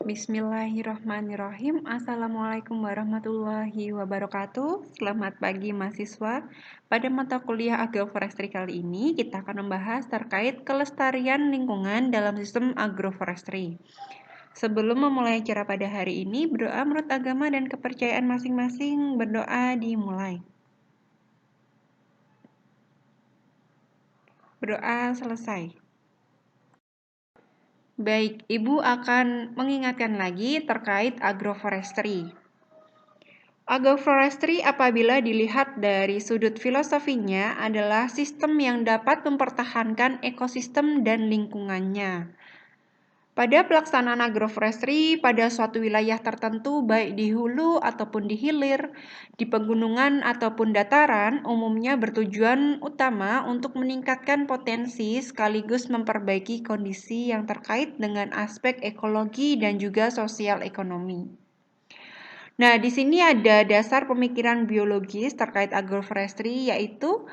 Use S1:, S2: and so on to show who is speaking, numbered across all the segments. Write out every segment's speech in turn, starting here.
S1: Bismillahirrahmanirrahim. Assalamualaikum warahmatullahi wabarakatuh. Selamat pagi mahasiswa. Pada mata kuliah agroforestry kali ini, kita akan membahas terkait kelestarian lingkungan dalam sistem agroforestry. Sebelum memulai acara pada hari ini, berdoa menurut agama dan kepercayaan masing-masing. Berdoa dimulai. Berdoa selesai. Baik, Ibu akan mengingatkan lagi terkait agroforestry. Agroforestry apabila dilihat dari sudut filosofinya adalah sistem yang dapat mempertahankan ekosistem dan lingkungannya. Pada pelaksanaan agroforestry pada suatu wilayah tertentu baik di hulu ataupun di hilir, di pegunungan ataupun dataran, umumnya bertujuan utama untuk meningkatkan potensi sekaligus memperbaiki kondisi yang terkait dengan aspek ekologi dan juga sosial ekonomi. Nah, di sini ada dasar pemikiran biologis terkait agroforestry, yaitu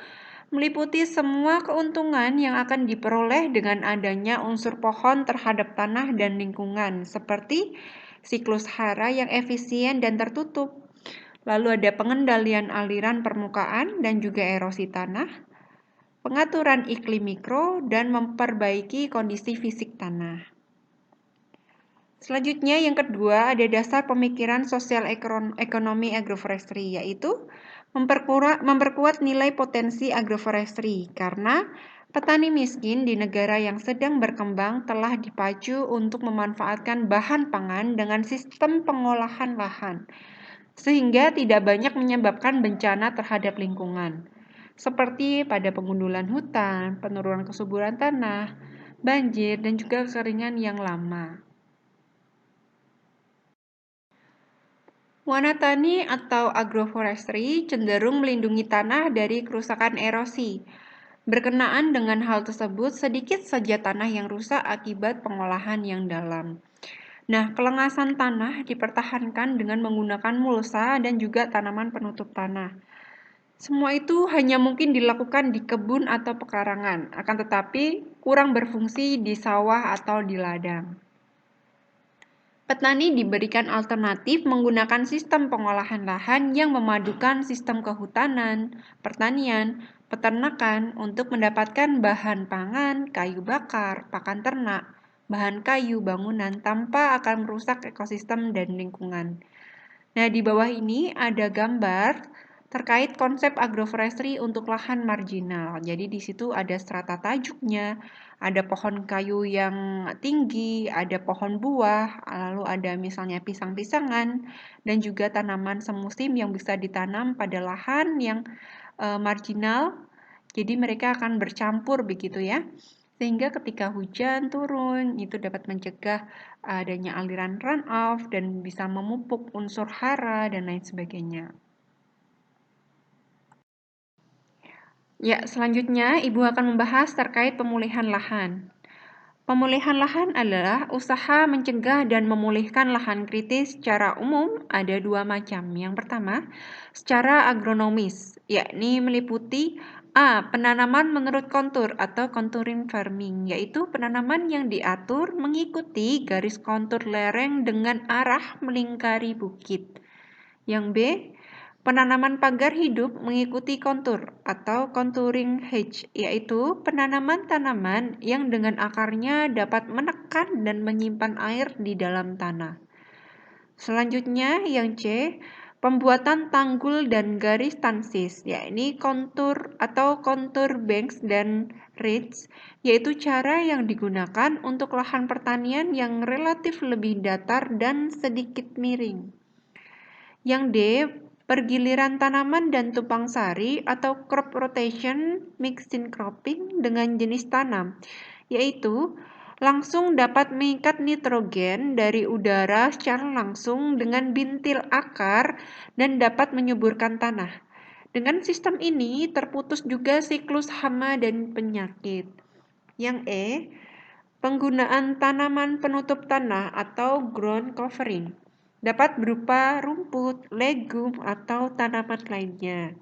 S1: meliputi semua keuntungan yang akan diperoleh dengan adanya unsur pohon terhadap tanah dan lingkungan, seperti siklus hara yang efisien dan tertutup. Lalu ada pengendalian aliran permukaan dan juga erosi tanah, pengaturan iklim mikro, dan memperbaiki kondisi fisik tanah. Selanjutnya yang kedua ada dasar pemikiran sosial ekonomi agroforestry, yaitu memperkuat nilai potensi agroforestry karena petani miskin di negara yang sedang berkembang telah dipacu untuk memanfaatkan bahan pangan dengan sistem pengolahan lahan sehingga tidak banyak menyebabkan bencana terhadap lingkungan seperti pada pengundulan hutan, penurunan kesuburan tanah, banjir, dan juga kekeringan yang lama. Wanatani atau agroforestry cenderung melindungi tanah dari kerusakan erosi. Berkenaan dengan hal tersebut, sedikit saja tanah yang rusak akibat pengolahan yang dalam. Nah, kelengasan tanah dipertahankan dengan menggunakan mulsa dan juga tanaman penutup tanah. Semua itu hanya mungkin dilakukan di kebun atau pekarangan, akan tetapi kurang berfungsi di sawah atau di ladang. Petani diberikan alternatif menggunakan sistem pengolahan lahan yang memadukan sistem kehutanan, pertanian, peternakan untuk mendapatkan bahan pangan, kayu bakar, pakan ternak, bahan kayu, bangunan tanpa akan merusak ekosistem dan lingkungan. Nah, di bawah ini ada gambar terkait konsep agroforestry untuk lahan marginal. Jadi di situ ada strata tajuknya, ada pohon kayu yang tinggi, ada pohon buah, lalu ada misalnya pisang-pisangan, dan juga tanaman semusim yang bisa ditanam pada lahan yang marginal. Jadi mereka akan bercampur begitu ya. Sehingga ketika hujan turun, itu dapat mencegah adanya aliran runoff dan bisa memupuk unsur hara dan lain sebagainya. Ya, selanjutnya Ibu akan membahas terkait pemulihan lahan. Pemulihan lahan adalah usaha mencegah dan memulihkan lahan kritis secara umum ada dua macam. Yang pertama, secara agronomis, yakni meliputi A. Penanaman menurut kontur atau contouring farming, yaitu penanaman yang diatur mengikuti garis kontur lereng dengan arah melingkari bukit. Yang B. Penanaman pagar hidup mengikuti kontur atau contouring hedge, yaitu penanaman tanaman yang dengan akarnya dapat menekan dan menyimpan air di dalam tanah. Selanjutnya yang C, pembuatan tanggul dan garis tansis, yakni kontur atau contour banks dan ridge, yaitu cara yang digunakan untuk lahan pertanian yang relatif lebih datar dan sedikit miring. Yang D, pergiliran tanaman dan tumpang sari atau crop rotation mixing cropping dengan jenis tanam, yaitu langsung dapat mengikat nitrogen dari udara secara langsung dengan bintil akar dan dapat menyuburkan tanah. Dengan sistem ini terputus juga siklus hama dan penyakit. Yang E, penggunaan tanaman penutup tanah atau ground covering. Dapat berupa rumput, legum, atau tanaman lainnya.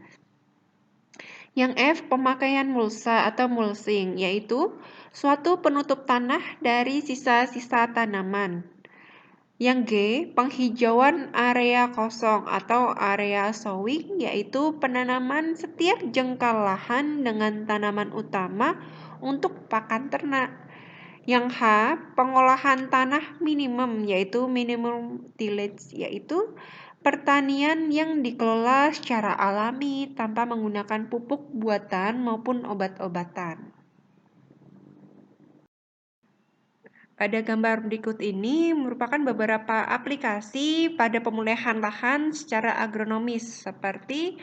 S1: Yang F, pemakaian mulsa atau mulching, yaitu suatu penutup tanah dari sisa-sisa tanaman. Yang G, penghijauan area kosong atau area sowing, yaitu penanaman setiap jengkal lahan dengan tanaman utama untuk pakan ternak. Yang H, pengolahan tanah minimum, yaitu minimum tillage, yaitu pertanian yang dikelola secara alami tanpa menggunakan pupuk buatan maupun obat-obatan. Pada gambar berikut ini merupakan beberapa aplikasi pada pemulihan lahan secara agronomis seperti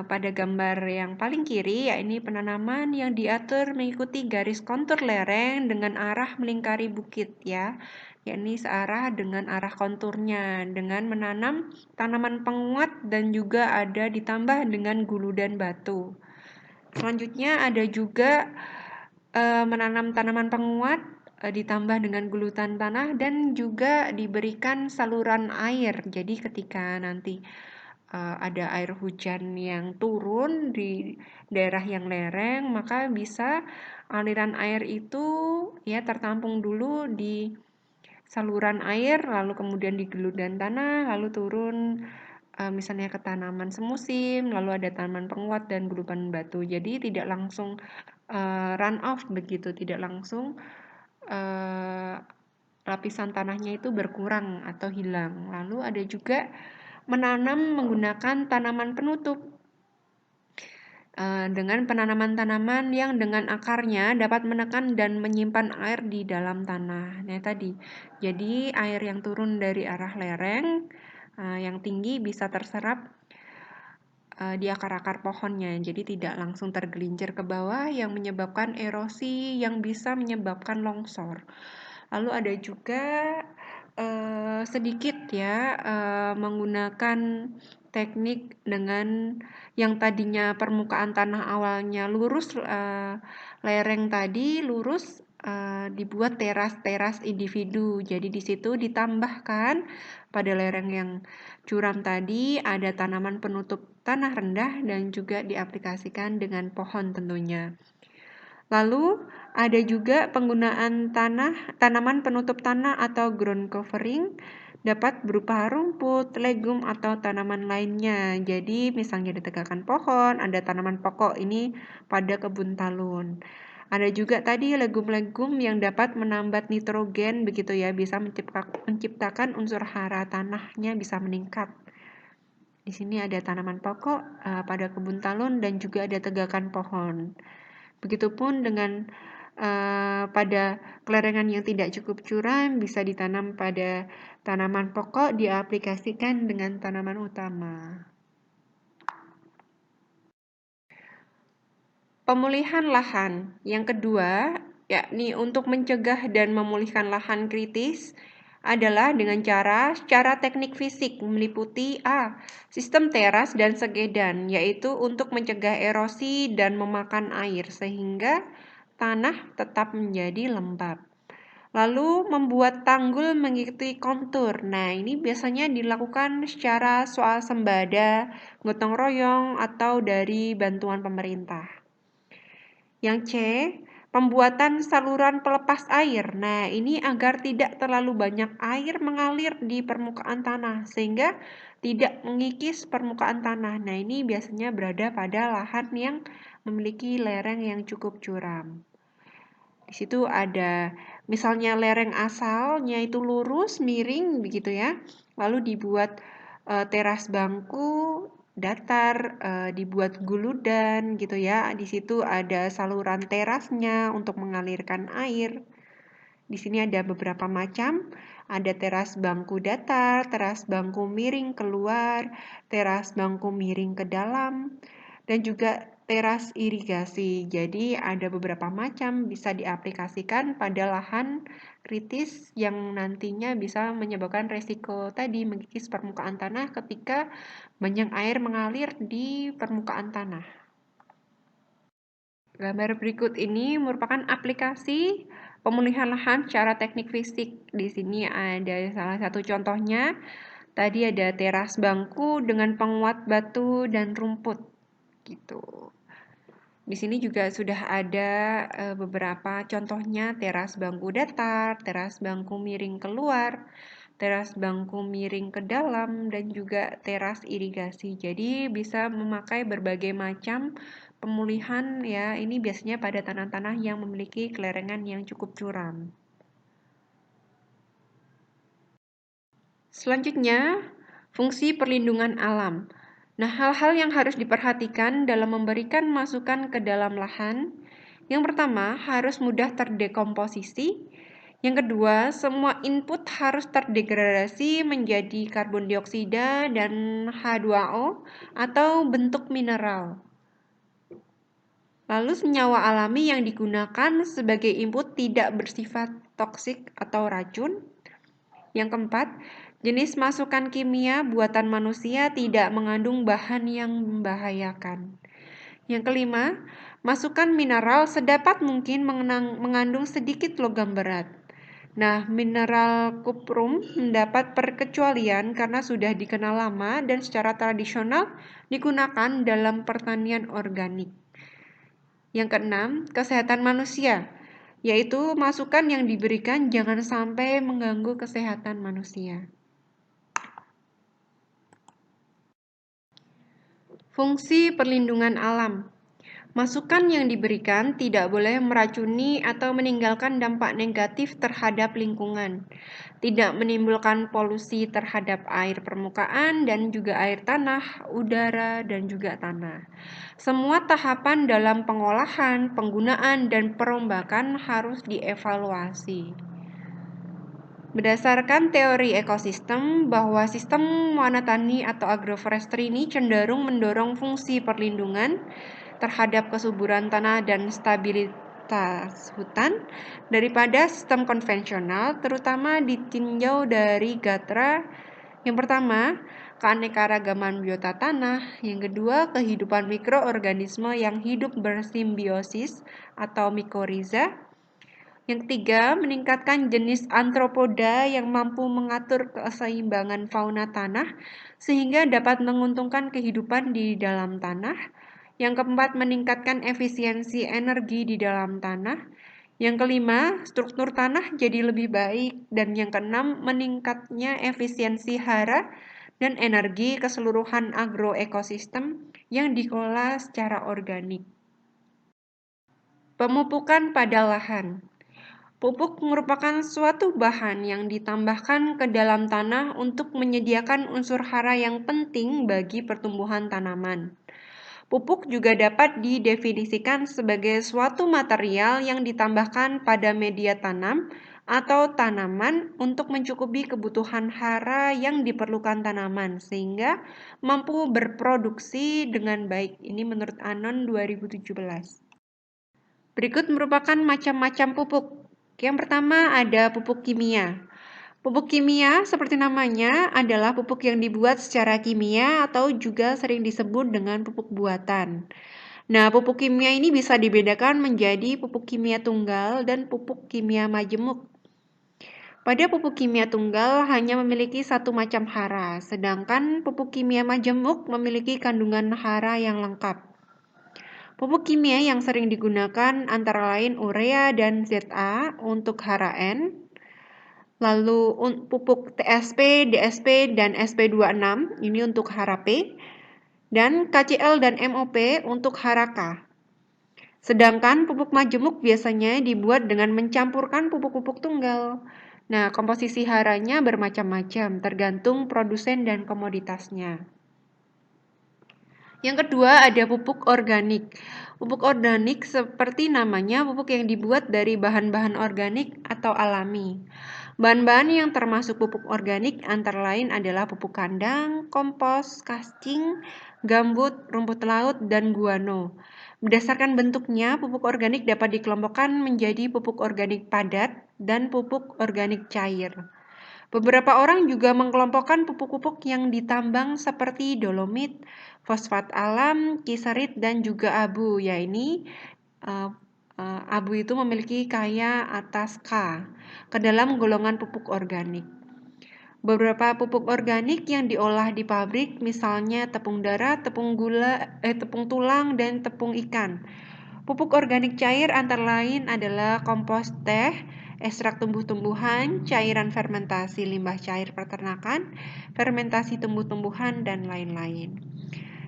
S1: pada gambar yang paling kiri, yakni penanaman yang diatur mengikuti garis kontur lereng dengan arah melingkari bukit ya, yakni searah dengan arah konturnya dengan menanam tanaman penguat dan juga ada ditambah dengan gulu dan batu. Selanjutnya ada juga menanam tanaman penguat ditambah dengan gulutan tanah dan juga diberikan saluran air. Jadi ketika nanti ada air hujan yang turun di daerah yang lereng, maka bisa aliran air itu ya tertampung dulu di saluran air, lalu kemudian di gulutan tanah, lalu turun misalnya ke tanaman semusim, lalu ada tanaman penguat dan gulutan batu. Jadi tidak langsung run off begitu, tidak langsung lapisan tanahnya itu berkurang atau hilang. Lalu ada juga menanam menggunakan tanaman penutup. Dengan penanaman tanaman yang dengan akarnya dapat menekan dan menyimpan air di dalam tanah. Nah tadi, jadi air yang turun dari arah lereng yang tinggi bisa terserap di akar-akar pohonnya, jadi tidak langsung tergelincir ke bawah yang menyebabkan erosi yang bisa menyebabkan longsor. Lalu ada juga sedikit ya menggunakan teknik dengan yang tadinya permukaan tanah awalnya lurus, lereng tadi lurus, dibuat teras-teras individu. Jadi di situ ditambahkan pada lereng yang curam tadi ada tanaman penutup tanah rendah dan juga diaplikasikan dengan pohon tentunya. Lalu ada juga penggunaan tanaman penutup tanah atau ground covering dapat berupa rumput, legum atau tanaman lainnya. Jadi misalnya ditegakkan pohon, ada tanaman pokok ini pada kebun talun. Ada juga tadi legum-legum yang dapat menambat nitrogen begitu ya, bisa menciptakan unsur hara tanahnya bisa meningkat. Di sini ada tanaman pokok pada kebun talun dan juga ada tegakan pohon. Begitupun dengan pada kelerengan yang tidak cukup curam bisa ditanam pada tanaman pokok diaplikasikan dengan tanaman utama. Pemulihan lahan yang kedua, yakni untuk mencegah dan memulihkan lahan kritis adalah dengan secara teknik fisik meliputi sistem teras dan segedan, yaitu untuk mencegah erosi dan memakan air sehingga tanah tetap menjadi lembab. Lalu membuat tanggul mengikuti kontur. Nah, ini biasanya dilakukan secara swasembada, gotong royong, atau dari bantuan pemerintah. Yang C, pembuatan saluran pelepas air. Nah, ini agar tidak terlalu banyak air mengalir di permukaan tanah sehingga tidak mengikis permukaan tanah. Nah, ini biasanya berada pada lahan yang memiliki lereng yang cukup curam. Di situ ada misalnya lereng asalnya itu lurus, miring begitu ya. Lalu dibuat teras bangku datar, dibuat guludan gitu ya. Di situ ada saluran terasnya untuk mengalirkan air. Di sini ada beberapa macam, ada teras bangku datar, teras bangku miring keluar, teras bangku miring ke dalam, dan juga teras irigasi. Jadi ada beberapa macam bisa diaplikasikan pada lahan kritis yang nantinya bisa menyebabkan resiko tadi mengikis permukaan tanah ketika banyak air mengalir di permukaan tanah. Gambar berikut ini merupakan aplikasi pemulihan lahan secara teknik fisik. Di sini ada salah satu contohnya. Tadi ada teras bangku dengan penguat batu dan rumput gitu. Di sini juga sudah ada beberapa contohnya teras bangku datar, teras bangku miring keluar, teras bangku miring ke dalam, dan juga teras irigasi. Jadi bisa memakai berbagai macam pemulihan ya, ini biasanya pada tanah-tanah yang memiliki kelerengan yang cukup curam. Selanjutnya, fungsi perlindungan alam. Nah, hal-hal yang harus diperhatikan dalam memberikan masukan ke dalam lahan. Yang pertama, harus mudah terdekomposisi. Yang kedua, semua input harus terdegradasi menjadi karbon dioksida dan H2O atau bentuk mineral. Lalu senyawa alami yang digunakan sebagai input tidak bersifat toksik atau racun. Yang keempat, jenis masukan kimia buatan manusia tidak mengandung bahan yang membahayakan. Yang kelima, masukan mineral sedapat mungkin mengandung sedikit logam berat. Nah, mineral kuprum mendapat perkecualian karena sudah dikenal lama dan secara tradisional digunakan dalam pertanian organik. Yang keenam, kesehatan manusia, yaitu masukan yang diberikan jangan sampai mengganggu kesehatan manusia. Fungsi perlindungan alam. Masukan yang diberikan tidak boleh meracuni atau meninggalkan dampak negatif terhadap lingkungan, tidak menimbulkan polusi terhadap air permukaan dan juga air tanah, udara, dan juga tanah. Semua tahapan dalam pengolahan, penggunaan, dan perombakan harus dievaluasi. Berdasarkan teori ekosistem, bahwa sistem wanatani atau agroforestry ini cenderung mendorong fungsi perlindungan terhadap kesuburan tanah dan stabilitas hutan daripada sistem konvensional, terutama ditinjau dari gatra. Yang pertama, keanekaragaman biota tanah. Yang kedua, kehidupan mikroorganisme yang hidup bersimbiosis atau mikoriza. Yang ketiga, meningkatkan jenis antropoda yang mampu mengatur keseimbangan fauna tanah sehingga dapat menguntungkan kehidupan di dalam tanah. Yang keempat, meningkatkan efisiensi energi di dalam tanah. Yang kelima, struktur tanah jadi lebih baik. Dan yang keenam, meningkatnya efisiensi hara dan energi keseluruhan agroekosistem yang dikelola secara organik. Pemupukan pada lahan. Pupuk merupakan suatu bahan yang ditambahkan ke dalam tanah untuk menyediakan unsur hara yang penting bagi pertumbuhan tanaman. Pupuk juga dapat didefinisikan sebagai suatu material yang ditambahkan pada media tanam atau tanaman untuk mencukupi kebutuhan hara yang diperlukan tanaman sehingga mampu berproduksi dengan baik. Ini menurut Anon 2017. Berikut merupakan macam-macam pupuk. Yang pertama ada pupuk kimia. Pupuk kimia seperti namanya adalah pupuk yang dibuat secara kimia atau juga sering disebut dengan pupuk buatan. Nah, pupuk kimia ini bisa dibedakan menjadi pupuk kimia tunggal dan pupuk kimia majemuk. Pada pupuk kimia tunggal hanya memiliki satu macam hara, sedangkan pupuk kimia majemuk memiliki kandungan hara yang lengkap. Pupuk kimia yang sering digunakan antara lain urea dan ZA untuk hara N, lalu pupuk TSP, DSP, dan SP26 ini untuk hara P, dan KCl dan MOP untuk hara K. Sedangkan pupuk majemuk biasanya dibuat dengan mencampurkan pupuk-pupuk tunggal. Nah, komposisi haranya bermacam-macam, tergantung produsen dan komoditasnya. Yang kedua ada pupuk organik. Pupuk organik seperti namanya pupuk yang dibuat dari bahan-bahan organik atau alami. Bahan-bahan yang termasuk pupuk organik antara lain adalah pupuk kandang, kompos, cacing, gambut, rumput laut, dan guano. Berdasarkan bentuknya, pupuk organik dapat dikelompokkan menjadi pupuk organik padat dan pupuk organik cair. Beberapa orang juga mengelompokkan pupuk-pupuk yang ditambang seperti dolomit, fosfat alam, kiserit, dan juga abu. Ya ini abu itu memiliki kaya atas K ke dalam golongan pupuk organik. Beberapa pupuk organik yang diolah di pabrik, misalnya tepung darat, tepung tulang, dan tepung ikan. Pupuk organik cair antara lain adalah kompos teh, ekstrak tumbuh-tumbuhan, cairan fermentasi limbah cair peternakan, fermentasi tumbuh-tumbuhan, dan lain-lain.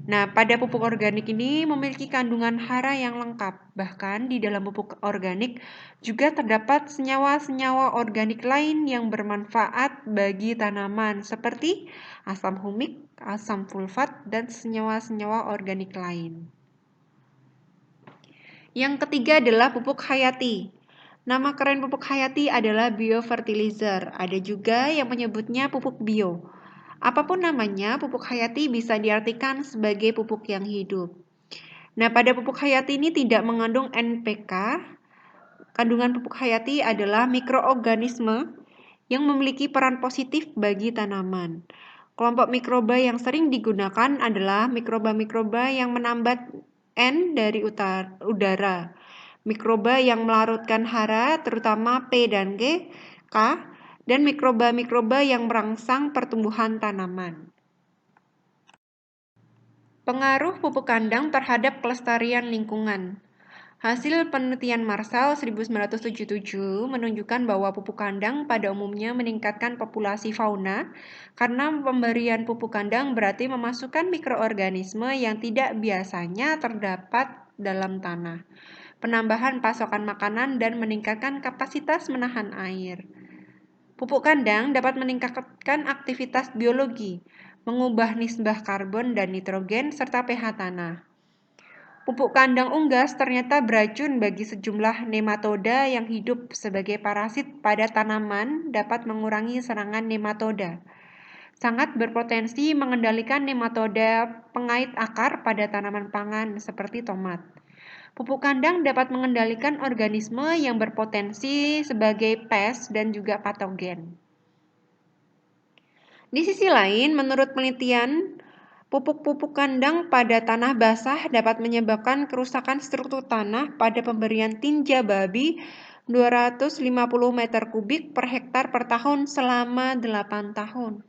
S1: Nah, pada pupuk organik ini memiliki kandungan hara yang lengkap. Bahkan di dalam pupuk organik juga terdapat senyawa-senyawa organik lain yang bermanfaat bagi tanaman seperti asam humik, asam sulfat, dan senyawa-senyawa organik lain. Yang ketiga adalah pupuk hayati. Nama keren pupuk hayati adalah biofertilizer. Ada juga yang menyebutnya pupuk bio. Apapun namanya, pupuk hayati bisa diartikan sebagai pupuk yang hidup. Nah, pada pupuk hayati ini tidak mengandung NPK. Kandungan pupuk hayati adalah mikroorganisme yang memiliki peran positif bagi tanaman. Kelompok mikroba yang sering digunakan adalah mikroba-mikroba yang menambat N dari udara, mikroba yang melarutkan hara terutama P dan K, dan mikroba-mikroba yang merangsang pertumbuhan tanaman. Pengaruh pupuk kandang terhadap kelestarian lingkungan. Hasil penelitian Marshall 1977 menunjukkan bahwa pupuk kandang pada umumnya meningkatkan populasi fauna karena pemberian pupuk kandang berarti memasukkan mikroorganisme yang tidak biasanya terdapat dalam tanah, penambahan pasokan makanan, dan meningkatkan kapasitas menahan air. Pupuk kandang dapat meningkatkan aktivitas biologi, mengubah nisbah karbon dan nitrogen, serta pH tanah. Pupuk kandang unggas ternyata beracun bagi sejumlah nematoda yang hidup sebagai parasit pada tanaman, dapat mengurangi serangan nematoda. Sangat berpotensi mengendalikan nematoda pengait akar pada tanaman pangan seperti tomat. Pupuk kandang dapat mengendalikan organisme yang berpotensi sebagai pes dan juga patogen. Di sisi lain, menurut penelitian, pupuk-pupuk kandang pada tanah basah dapat menyebabkan kerusakan struktur tanah pada pemberian tinja babi 250 meter kubik per hektar per tahun selama 8 tahun.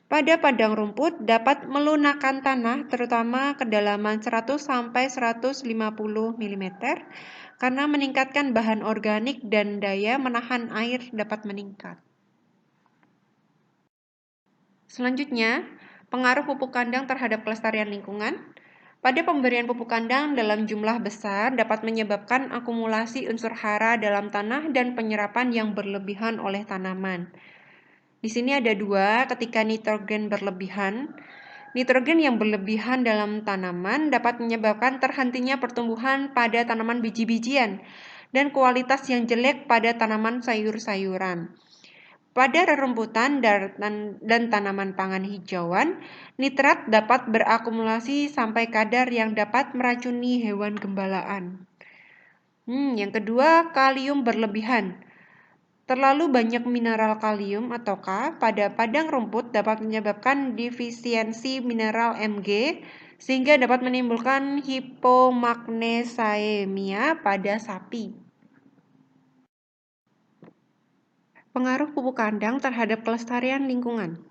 S1: Pada padang rumput dapat melunakkan tanah terutama kedalaman 100-150 mm karena meningkatkan bahan organik dan daya menahan air dapat meningkat. Selanjutnya, pengaruh pupuk kandang terhadap kelestarian lingkungan. Pada pemberian pupuk kandang dalam jumlah besar dapat menyebabkan akumulasi unsur hara dalam tanah dan penyerapan yang berlebihan oleh tanaman. Di sini ada dua, ketika nitrogen berlebihan. Nitrogen yang berlebihan dalam tanaman dapat menyebabkan terhentinya pertumbuhan pada tanaman biji-bijian dan kualitas yang jelek pada tanaman sayur-sayuran. Pada rerumputan dan tanaman pangan hijauan, nitrat dapat berakumulasi sampai kadar yang dapat meracuni hewan gembalaan. Yang kedua, kalium berlebihan. Terlalu banyak mineral kalium atau K pada padang rumput dapat menyebabkan defisiensi mineral Mg sehingga dapat menimbulkan hipomagnesaemia pada sapi. Pengaruh pupuk kandang terhadap kelestarian lingkungan.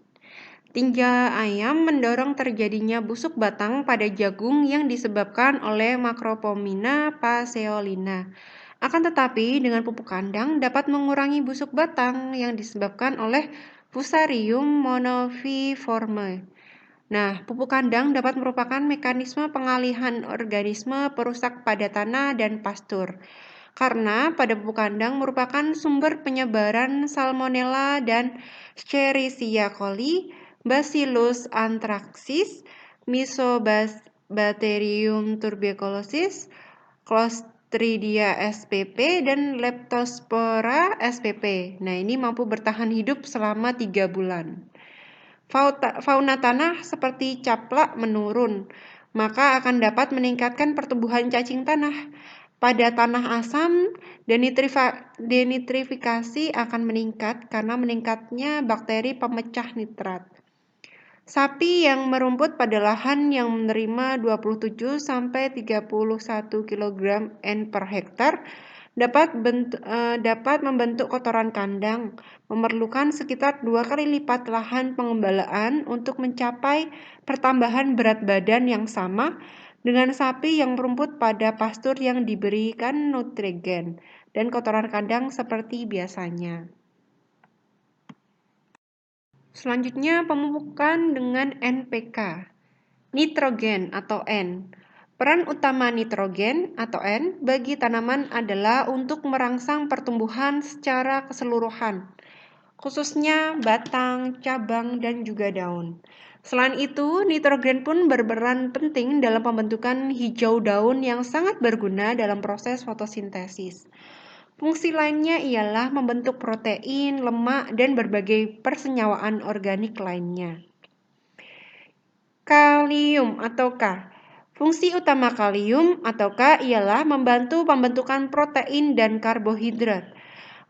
S1: Tinja ayam mendorong terjadinya busuk batang pada jagung yang disebabkan oleh Macropomina passeolina. Akan tetapi, dengan pupuk kandang dapat mengurangi busuk batang yang disebabkan oleh Fusarium monoviforme. Nah, pupuk kandang dapat merupakan mekanisme pengalihan organisme perusak pada tanah dan pastur. Karena pada pupuk kandang merupakan sumber penyebaran Salmonella dan Escherichia coli, Bacillus anthracis, Mycobacterium tuberculosis, Clostridia spp, dan Leptospora spp. Nah, ini mampu bertahan hidup selama 3 bulan. Fauna tanah seperti caplak menurun, maka akan dapat meningkatkan pertumbuhan cacing tanah. Pada tanah asam, denitrifikasi akan meningkat karena meningkatnya bakteri pemecah nitrat. Sapi yang merumput pada lahan yang menerima 27-31 kg N per hektar dapat membentuk kotoran kandang, memerlukan sekitar 2 kali lipat lahan pengembalaan untuk mencapai pertambahan berat badan yang sama dengan sapi yang merumput pada pastur yang diberikan nutrien. dan kotoran kandang seperti biasanya. Selanjutnya, pemupukan dengan NPK, nitrogen atau N. Peran utama nitrogen atau N bagi tanaman adalah untuk merangsang pertumbuhan secara keseluruhan, khususnya batang, cabang, dan juga daun. Selain itu, nitrogen pun berperan penting dalam pembentukan hijau daun yang sangat berguna dalam proses fotosintesis. Fungsi lainnya ialah membentuk protein, lemak, dan berbagai persenyawaan organik lainnya. Kalium atau K. Fungsi utama kalium atau K ialah membantu pembentukan protein dan karbohidrat.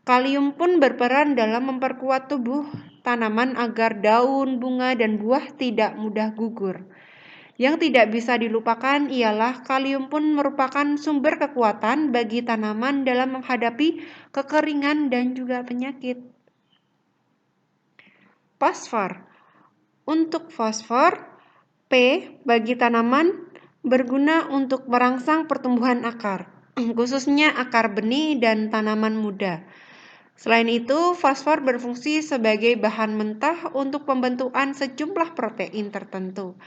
S1: Kalium pun berperan dalam memperkuat tubuh tanaman agar daun, bunga, dan buah tidak mudah gugur. Yang tidak bisa dilupakan ialah kalium pun merupakan sumber kekuatan bagi tanaman dalam menghadapi kekeringan dan juga penyakit. Fosfor. Untuk fosfor, P bagi tanaman berguna untuk merangsang pertumbuhan akar, khususnya akar benih dan tanaman muda. Selain itu, fosfor berfungsi sebagai bahan mentah untuk pembentukan sejumlah protein tertentu,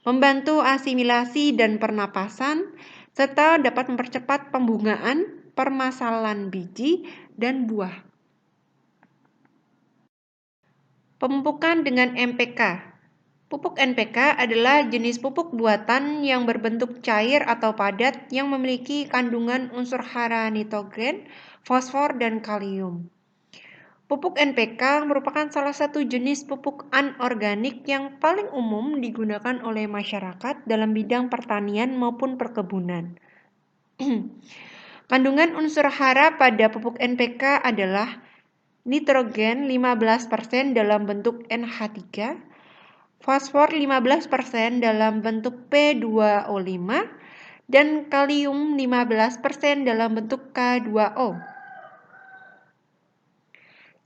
S1: membantu asimilasi dan pernapasan, serta dapat mempercepat pembungaan, permasalahan biji, dan buah. Pemupukan dengan NPK. Pupuk NPK adalah jenis pupuk buatan yang berbentuk cair atau padat yang memiliki kandungan unsur hara nitrogen, fosfor, dan kalium. Pupuk NPK merupakan salah satu jenis pupuk anorganik yang paling umum digunakan oleh masyarakat dalam bidang pertanian maupun perkebunan. Kandungan unsur hara pada pupuk NPK adalah nitrogen 15% dalam bentuk NH3, fosfor 15% dalam bentuk P2O5, dan kalium 15% dalam bentuk K2O.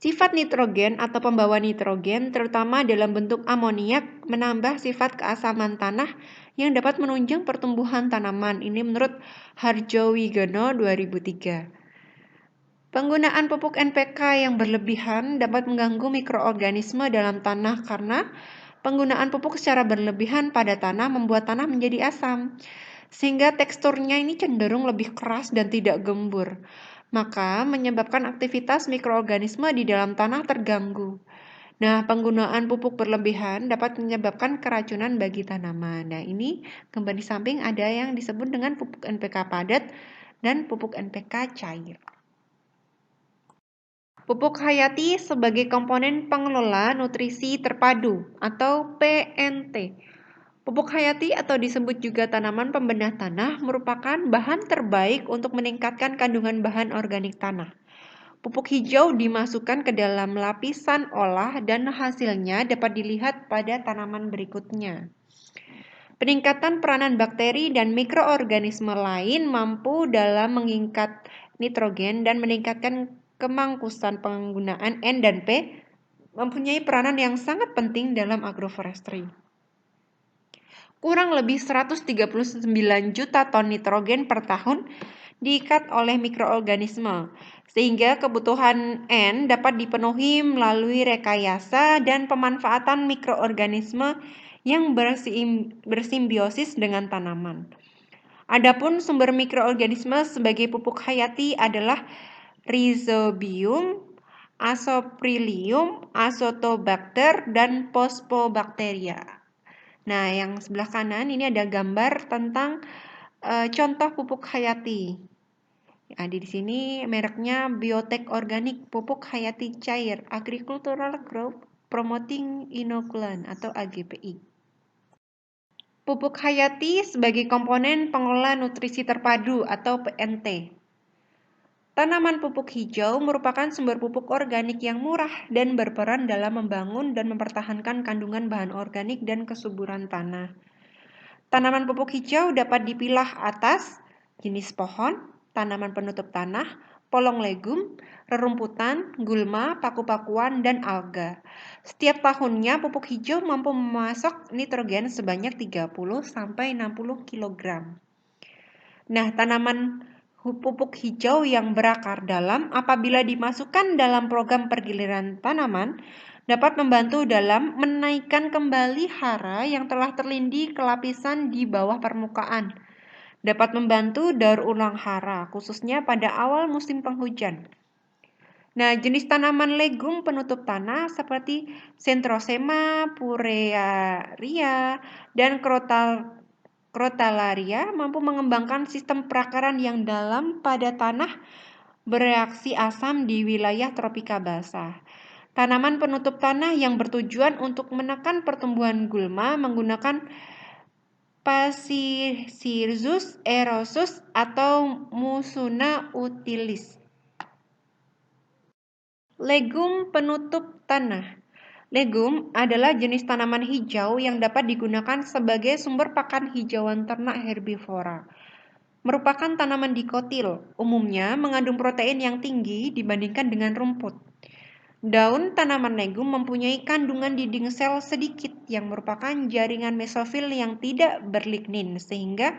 S1: Sifat nitrogen atau pembawa nitrogen terutama dalam bentuk amoniak menambah sifat keasaman tanah yang dapat menunjang pertumbuhan tanaman. Ini menurut Harjowigono 2003. Penggunaan pupuk NPK yang berlebihan dapat mengganggu mikroorganisme dalam tanah karena penggunaan pupuk secara berlebihan pada tanah membuat tanah menjadi asam, sehingga teksturnya ini cenderung lebih keras dan tidak gembur, maka menyebabkan aktivitas mikroorganisme di dalam tanah terganggu. Nah, penggunaan pupuk berlebihan dapat menyebabkan keracunan bagi tanaman. Nah, ini gambar di samping ada yang disebut dengan pupuk NPK padat dan pupuk NPK cair. Pupuk hayati sebagai komponen pengelola nutrisi terpadu atau PNT. Pupuk hayati atau disebut juga tanaman pembedah tanah merupakan bahan terbaik untuk meningkatkan kandungan bahan organik tanah. Pupuk hijau dimasukkan ke dalam lapisan olah dan hasilnya dapat dilihat pada tanaman berikutnya. Peningkatan peranan bakteri dan mikroorganisme lain mampu dalam mengikat nitrogen dan meningkatkan kemangkusan penggunaan N dan P mempunyai peranan yang sangat penting dalam agroforestry. Kurang lebih 139 juta ton nitrogen per tahun diikat oleh mikroorganisme, sehingga kebutuhan N dapat dipenuhi melalui rekayasa dan pemanfaatan mikroorganisme yang bersimbiosis dengan tanaman. Adapun sumber mikroorganisme sebagai pupuk hayati adalah Rhizobium, Aspergillium, Azotobacter, dan Phosphobacteria. Nah, yang sebelah kanan ini ada gambar tentang contoh pupuk hayati. Ada di sini mereknya Biotech Organic Pupuk Hayati Cair Agricultural Growth Promoting Inoculant atau AGPI. Pupuk hayati sebagai komponen pengelola nutrisi terpadu atau PNT. Tanaman pupuk hijau merupakan sumber pupuk organik yang murah dan berperan dalam membangun dan mempertahankan kandungan bahan organik dan kesuburan tanah. Tanaman pupuk hijau dapat dipilah atas jenis pohon, tanaman penutup tanah, polong legum, rerumputan, gulma, paku-pakuan, dan alga. Setiap tahunnya pupuk hijau mampu memasok nitrogen sebanyak 30-60 kg. Nah, tanaman Pupuk hijau yang berakar dalam apabila dimasukkan dalam program pergiliran tanaman dapat membantu dalam menaikkan kembali hara yang telah terlindih ke lapisan di bawah permukaan. Dapat membantu daur ulang hara, khususnya pada awal musim penghujan. Nah, jenis tanaman legum penutup tanah seperti Centrosema, Purearia, dan Crotalaria mampu mengembangkan sistem perakaran yang dalam pada tanah bereaksi asam di wilayah tropika basah. Tanaman penutup tanah yang bertujuan untuk menekan pertumbuhan gulma menggunakan Pachycirrus erosus atau Musuna utilis. Legum penutup tanah. Legum adalah jenis tanaman hijau yang dapat digunakan sebagai sumber pakan hijauan ternak herbivora. Merupakan tanaman dikotil, umumnya mengandung protein yang tinggi dibandingkan dengan rumput. Daun tanaman legum mempunyai kandungan dinding sel sedikit yang merupakan jaringan mesofil yang tidak berlignin, sehingga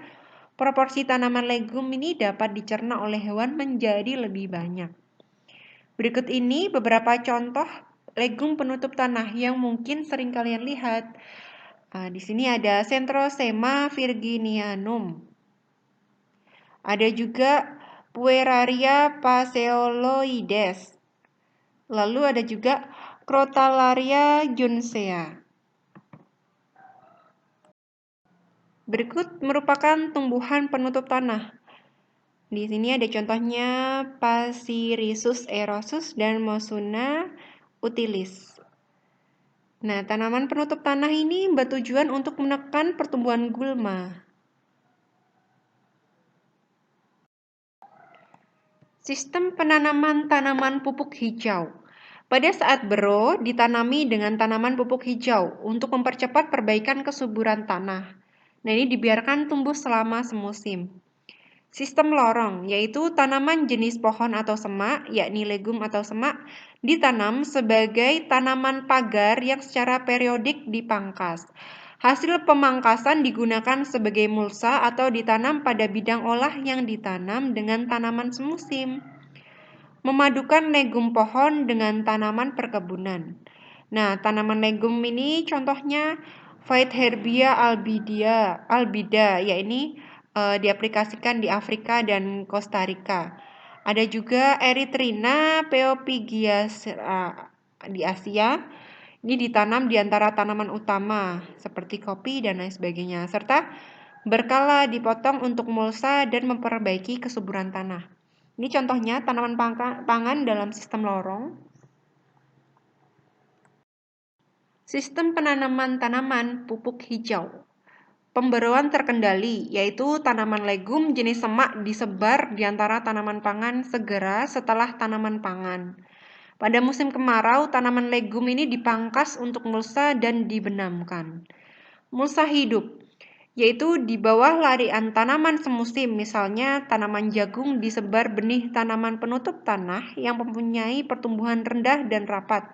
S1: proporsi tanaman legum ini dapat dicerna oleh hewan menjadi lebih banyak. Berikut ini beberapa contoh legum penutup tanah yang mungkin sering kalian lihat. Di sini ada Centrosema virginianum. Ada juga Pueraria phaseoloides. Lalu ada juga Crotalaria juncea. Berikut merupakan tumbuhan penutup tanah. Di sini ada contohnya Pachycirrus erosus dan Musuna utilis. Nah, tanaman penutup tanah ini bertujuan untuk menekan pertumbuhan gulma. Sistem penanaman tanaman pupuk hijau. Pada saat bero ditanami dengan tanaman pupuk hijau untuk mempercepat perbaikan kesuburan tanah. Nah, ini dibiarkan tumbuh selama semusim. Sistem lorong, yaitu tanaman jenis pohon atau semak, yakni legum atau semak, ditanam sebagai tanaman pagar yang secara periodik dipangkas. Hasil pemangkasan digunakan sebagai mulsa atau ditanam pada bidang olah yang ditanam dengan tanaman semusim. Memadukan legum pohon dengan tanaman perkebunan. Nah, tanaman legum ini contohnya Faidherbia albida, yakni diaplikasikan di Afrika dan Costa Rica. Ada juga Erythrina peopygiaceae di Asia. Ini ditanam di antara tanaman utama seperti kopi dan lain sebagainya, serta berkala dipotong untuk mulsa dan memperbaiki kesuburan tanah. Ini contohnya tanaman pangan dalam sistem lorong. Sistem penanaman tanaman pupuk hijau. Pemberoan terkendali, yaitu tanaman legum jenis semak disebar di antara tanaman pangan segera setelah tanaman pangan. Pada musim kemarau, tanaman legum ini dipangkas untuk mulsa dan dibenamkan. Mulsa hidup, yaitu di bawah larian tanaman semusim, misalnya tanaman jagung disebar benih tanaman penutup tanah yang mempunyai pertumbuhan rendah dan rapat,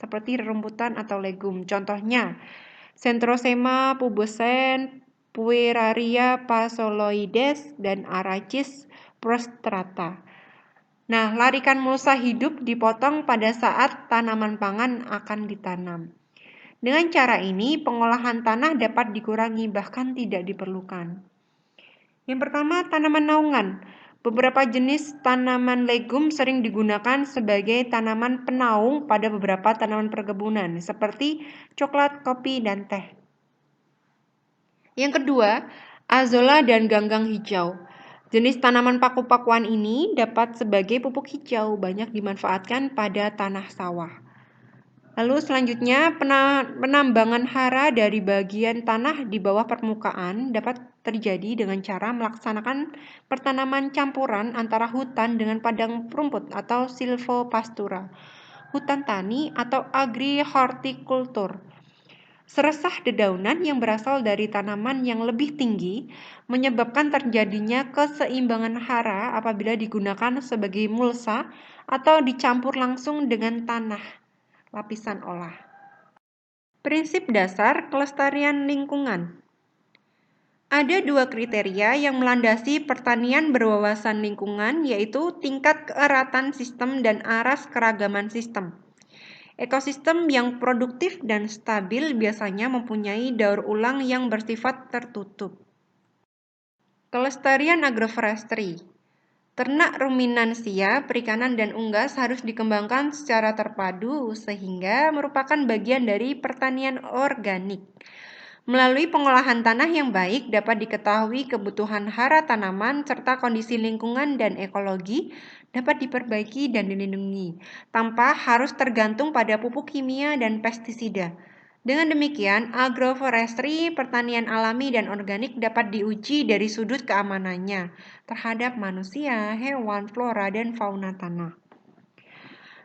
S1: seperti rerumputan atau legum. Contohnya, Centrosema pubescens, Pueraria phaseoloides, dan Arachis prostrata. Nah, larikan mulsa hidup dipotong pada saat tanaman pangan akan ditanam. Dengan cara ini, pengolahan tanah dapat dikurangi bahkan tidak diperlukan. Yang pertama, tanaman naungan. Beberapa jenis tanaman legum sering digunakan sebagai tanaman penaung pada beberapa tanaman perkebunan, seperti coklat, kopi, dan teh. Yang kedua, azolla dan ganggang hijau. Jenis tanaman paku-pakuan ini dapat sebagai pupuk hijau, banyak dimanfaatkan pada tanah sawah. Lalu selanjutnya, penambangan hara dari bagian tanah di bawah permukaan dapat terjadi dengan cara melaksanakan pertanaman campuran antara hutan dengan padang rumput atau silvopastura, hutan tani atau agri-hortikultur. Seresah dedaunan yang berasal dari tanaman yang lebih tinggi menyebabkan terjadinya keseimbangan hara apabila digunakan sebagai mulsa atau dicampur langsung dengan tanah, lapisan olah. Prinsip dasar kelestarian lingkungan. Ada dua kriteria yang melandasi pertanian berwawasan lingkungan, yaitu tingkat keeratan sistem dan aras keragaman sistem. Ekosistem yang produktif dan stabil biasanya mempunyai daur ulang yang bersifat tertutup. Kelestarian agroforestry. Ternak ruminansia, perikanan, dan unggas harus dikembangkan secara terpadu sehingga merupakan bagian dari pertanian organik. Melalui pengolahan tanah yang baik dapat diketahui kebutuhan hara tanaman serta kondisi lingkungan dan ekologi dapat diperbaiki dan dilindungi tanpa harus tergantung pada pupuk kimia dan pestisida. Dengan demikian, agroforestry, pertanian alami dan organik dapat diuji dari sudut keamanannya terhadap manusia, hewan, flora, dan fauna tanah.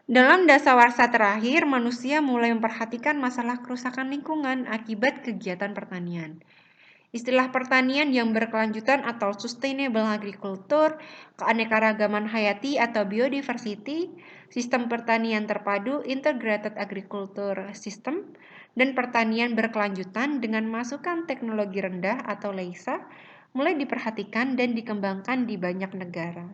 S1: Dalam dasawarsa terakhir, manusia mulai memperhatikan masalah kerusakan lingkungan akibat kegiatan pertanian. Istilah pertanian yang berkelanjutan atau sustainable agriculture, keanekaragaman hayati atau biodiversity, sistem pertanian terpadu integrated agriculture system, dan pertanian berkelanjutan dengan masukan teknologi rendah atau LEISA mulai diperhatikan dan dikembangkan di banyak negara.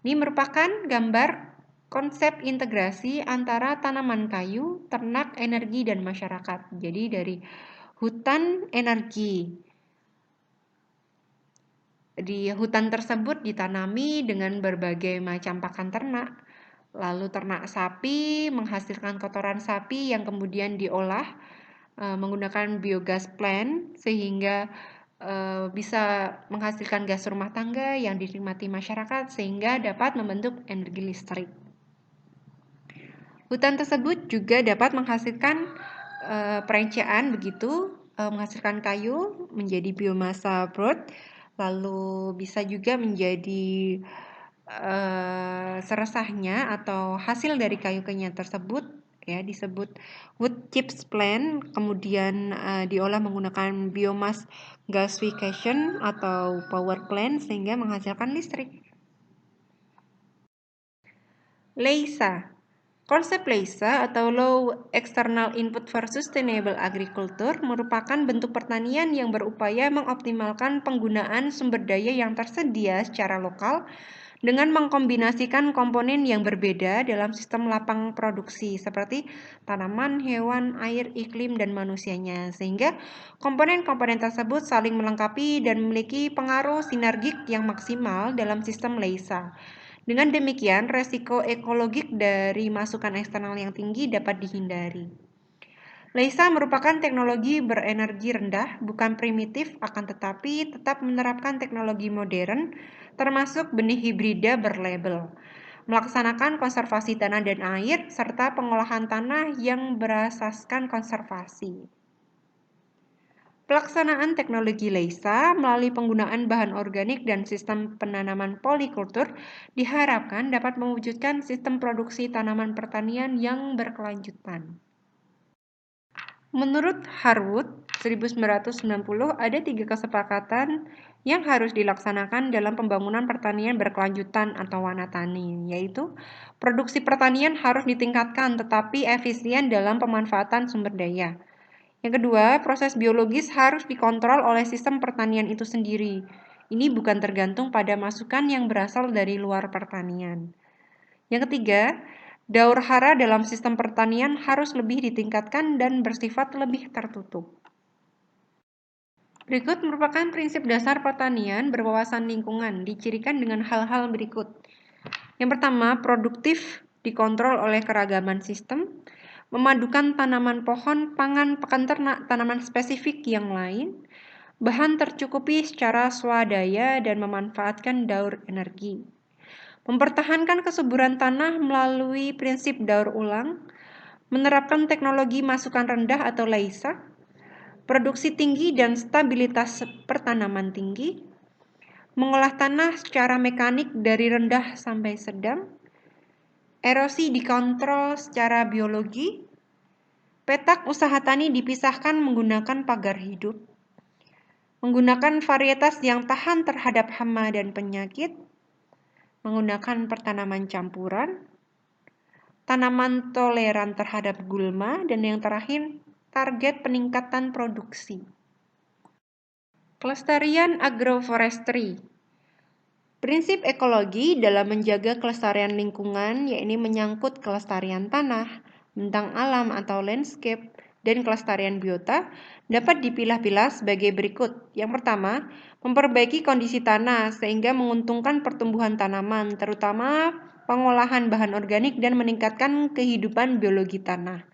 S1: Ini merupakan gambar konsep integrasi antara tanaman kayu, ternak, energi, dan masyarakat. Jadi dari hutan energi. Di hutan tersebut ditanami dengan berbagai macam pakan ternak. Lalu ternak sapi menghasilkan kotoran sapi yang kemudian diolah menggunakan biogas plant sehingga bisa menghasilkan gas rumah tangga yang dinikmati masyarakat sehingga dapat membentuk energi listrik. Hutan tersebut juga dapat menghasilkan perencaan begitu, menghasilkan kayu menjadi biomasa broad, lalu bisa juga menjadi seresahnya atau hasil dari kayu kenyal tersebut ya disebut wood chips plant, kemudian diolah menggunakan biomass gasification atau power plant sehingga menghasilkan listrik. LEISA. Konsep LEISA atau Low External Input for Sustainable Agriculture merupakan bentuk pertanian yang berupaya mengoptimalkan penggunaan sumber daya yang tersedia secara lokal dengan mengkombinasikan komponen yang berbeda dalam sistem lapang produksi seperti tanaman, hewan, air, iklim, dan manusianya sehingga komponen-komponen tersebut saling melengkapi dan memiliki pengaruh sinergik yang maksimal dalam sistem LEISA. Dengan demikian, resiko ekologik dari masukan eksternal yang tinggi dapat dihindari. LEISA merupakan teknologi berenergi rendah, bukan primitif, akan tetapi tetap menerapkan teknologi modern, termasuk benih hibrida berlabel, melaksanakan konservasi tanah dan air, serta pengolahan tanah yang berasaskan konservasi. Pelaksanaan teknologi LEISA melalui penggunaan bahan organik dan sistem penanaman polikultur diharapkan dapat mewujudkan sistem produksi tanaman pertanian yang berkelanjutan. Menurut Harwood, 1990 ada 3 kesepakatan yang harus dilaksanakan dalam pembangunan pertanian berkelanjutan atau wanatani, yaitu produksi pertanian harus ditingkatkan tetapi efisien dalam pemanfaatan sumber daya. Yang kedua, proses biologis harus dikontrol oleh sistem pertanian itu sendiri. Ini bukan tergantung pada masukan yang berasal dari luar pertanian. Yang ketiga, daur hara dalam sistem pertanian harus lebih ditingkatkan dan bersifat lebih tertutup. Berikut merupakan prinsip dasar pertanian berwawasan lingkungan, dicirikan dengan hal-hal berikut. Yang pertama, produktif dikontrol oleh keragaman sistem, memadukan tanaman pohon, pangan, pakan ternak, tanaman spesifik yang lain, bahan tercukupi secara swadaya dan memanfaatkan daur energi. Mempertahankan kesuburan tanah melalui prinsip daur ulang, menerapkan teknologi masukan rendah atau LEISA, produksi tinggi dan stabilitas pertanaman tinggi, mengolah tanah secara mekanik dari rendah sampai sedang, erosi dikontrol secara biologi, petak usaha tani dipisahkan menggunakan pagar hidup, menggunakan varietas yang tahan terhadap hama dan penyakit, menggunakan pertanaman campuran, tanaman toleran terhadap gulma, dan yang terakhir, target peningkatan produksi. Kelestarian agroforestry. Prinsip ekologi dalam menjaga kelestarian lingkungan yakni menyangkut kelestarian tanah, bentang alam atau landscape, dan kelestarian biota dapat dipilah-pilah sebagai berikut. Yang pertama, memperbaiki kondisi tanah sehingga menguntungkan pertumbuhan tanaman, terutama pengolahan bahan organik dan meningkatkan kehidupan biologi tanah.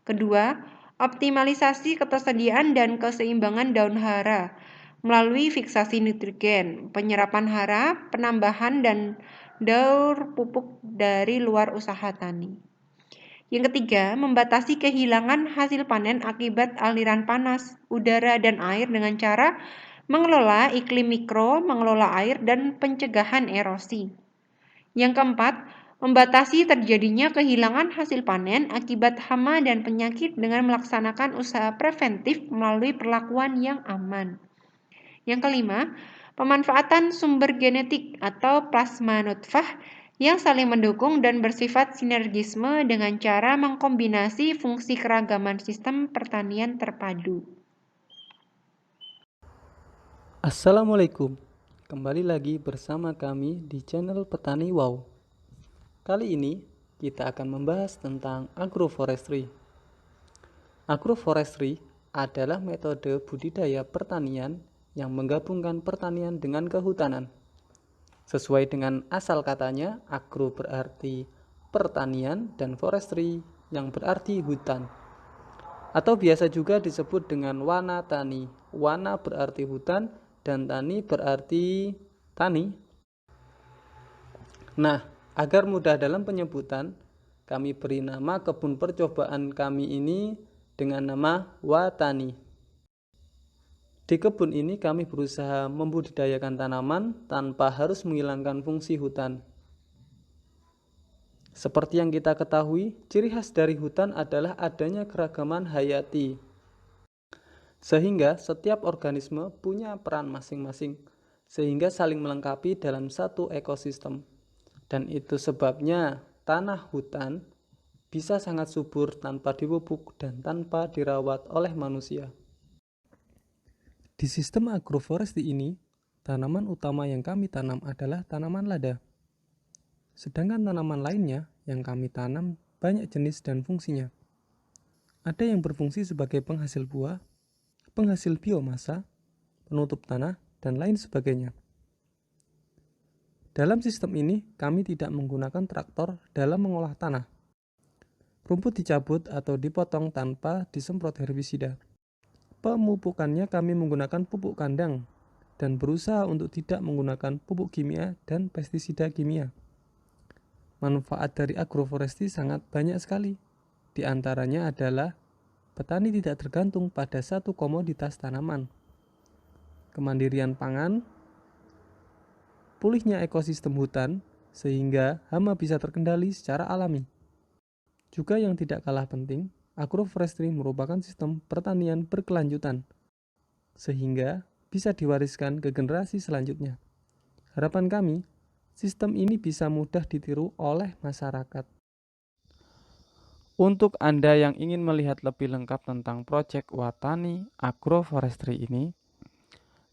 S1: Kedua, optimalisasi ketersediaan dan keseimbangan daun hara melalui fiksasi nitrogen, penyerapan hara, penambahan dan daur pupuk dari luar usaha tani. Yang ketiga, membatasi kehilangan hasil panen akibat aliran panas, udara, dan air dengan cara mengelola iklim mikro, mengelola air, dan pencegahan erosi. Yang keempat, membatasi terjadinya kehilangan hasil panen akibat hama dan penyakit dengan melaksanakan usaha preventif melalui perlakuan yang aman. Yang kelima, pemanfaatan sumber genetik atau plasma nutfah yang saling mendukung dan bersifat sinergisme dengan cara mengkombinasi fungsi keragaman sistem pertanian terpadu.
S2: Assalamualaikum, kembali lagi bersama kami di channel Petani Wow. Kali ini kita akan membahas tentang agroforestry. Agroforestry adalah metode budidaya pertanian yang menggabungkan pertanian dengan kehutanan. Sesuai dengan asal katanya, agro berarti pertanian dan forestry yang berarti hutan. Atau biasa juga disebut dengan wana tani. Wana berarti hutan dan tani berarti tani. Nah, agar mudah dalam penyebutan, kami beri nama kebun percobaan kami ini dengan nama Watani. Di kebun ini kami berusaha membudidayakan tanaman tanpa harus menghilangkan fungsi hutan. Seperti yang kita ketahui, ciri khas dari hutan adalah adanya keragaman hayati. Sehingga setiap organisme punya peran masing-masing, sehingga saling melengkapi dalam satu ekosistem. Dan itu sebabnya tanah hutan bisa sangat subur tanpa dipupuk dan tanpa dirawat oleh manusia. Di sistem agroforestry ini, tanaman utama yang kami tanam adalah tanaman lada. Sedangkan tanaman lainnya yang kami tanam banyak jenis dan fungsinya. Ada yang berfungsi sebagai penghasil buah, penghasil biomasa, penutup tanah, dan lain sebagainya. Dalam sistem ini, kami tidak menggunakan traktor dalam mengolah tanah. Rumput dicabut atau dipotong tanpa disemprot herbisida. Pemupukannya kami menggunakan pupuk kandang dan berusaha untuk tidak menggunakan pupuk kimia dan pestisida kimia. Manfaat dari agroforestry sangat banyak sekali. Di antaranya adalah petani tidak tergantung pada satu komoditas tanaman, kemandirian pangan, pulihnya ekosistem hutan sehingga hama bisa terkendali secara alami. Juga yang tidak kalah penting, agroforestry merupakan sistem pertanian berkelanjutan, sehingga bisa diwariskan ke generasi selanjutnya. Harapan kami, sistem ini bisa mudah ditiru oleh masyarakat. Untuk Anda yang ingin melihat lebih lengkap tentang proyek Watani Agroforestry ini,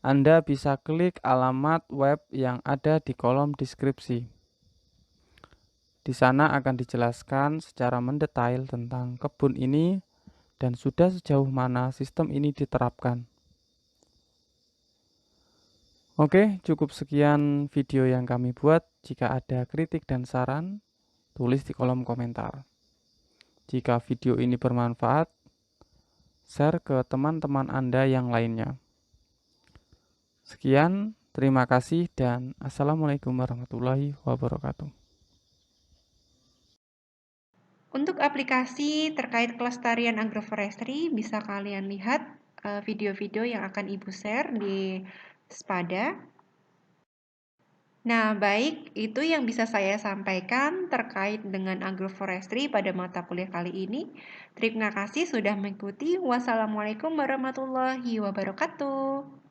S2: Anda bisa klik alamat web yang ada di kolom deskripsi. Di sana akan dijelaskan secara mendetail tentang kebun ini dan sudah sejauh mana sistem ini diterapkan. Oke, cukup sekian video yang kami buat. Jika ada kritik dan saran, tulis di kolom komentar. Jika video ini bermanfaat, share ke teman-teman Anda yang lainnya. Sekian, terima kasih dan Assalamualaikum warahmatullahi wabarakatuh.
S1: Untuk aplikasi terkait kelestarian agroforestry, bisa kalian lihat video-video yang akan Ibu share di Spada. Nah, baik, itu yang bisa saya sampaikan terkait dengan agroforestry pada mata kuliah kali ini. Terima kasih sudah mengikuti. Wassalamualaikum warahmatullahi wabarakatuh.